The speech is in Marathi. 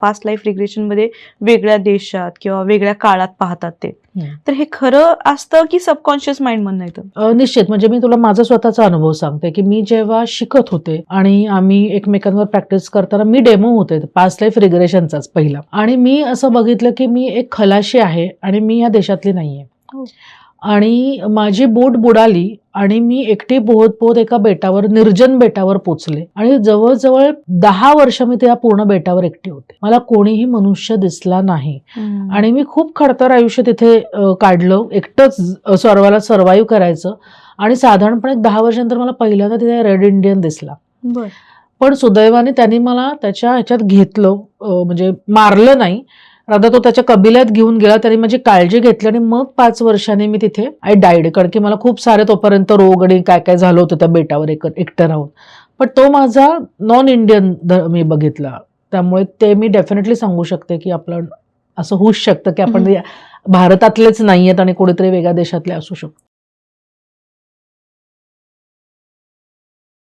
पास्ट लाईफ रिग्रेशन मध्ये वेगळ्या देशात किंवा वेगळ्या काळात पाहतात ते, तर हे खरं असतं की सबकॉन्शियस माइंड म्हणणं येतं? निश्चित. म्हणजे मी तुला माझा स्वतःचा अनुभव सांगते की मी जेव्हा शिकत होते आणि आम्ही एकमेकांवर प्रॅक्टिस करताना मी डेमो होते पास्ट लाईफ रिग्रेशनचाच पहिला, आणि मी असं बघितलं की मी एक खलाशी आहे आणि मी या देशातली नाहीये. आणि माझी बोट बुडाली आणि मी एकटी पोहत पोहत एका बेटावर, निर्जन बेटावर पोचले, आणि जवळजवळ 10 वर्ष मी त्या पूर्ण बेटावर एकटी होते. मला कोणीही मनुष्य दिसला नाही आणि मी खूप खडतर आयुष्य तिथे काढलं, एकटंच सर्वाला सर्व्हाइव्ह करायचं. आणि साधारणपणे 10 वर्षांनंतर मला पहिल्यांदा तिथे रेड इंडियन दिसला. पण सुदैवाने त्यांनी मला त्याच्या ह्याच्यात घेतलं, म्हणजे मारलं नाही, राधा तो त्याच्या कबिल्यात घेऊन गेला. त्यांनी माझी काळजी घेतली आणि मग 5 वर्षांनी मी तिथे आय डायड, कारण की मला खूप सारे तोपर्यंत रोग आणि काय काय झालं होतं त्या बेटावर एकटं राहून. पण तो माझा नॉन इंडियन मी बघितला. त्यामुळे ते मी डेफिनेटली सांगू शकते की आपलं असं होऊच शकतं की आपण भारतातलेच नाहीयेत आणि कुठेतरी वेगळ्या देशातले असू शकतो.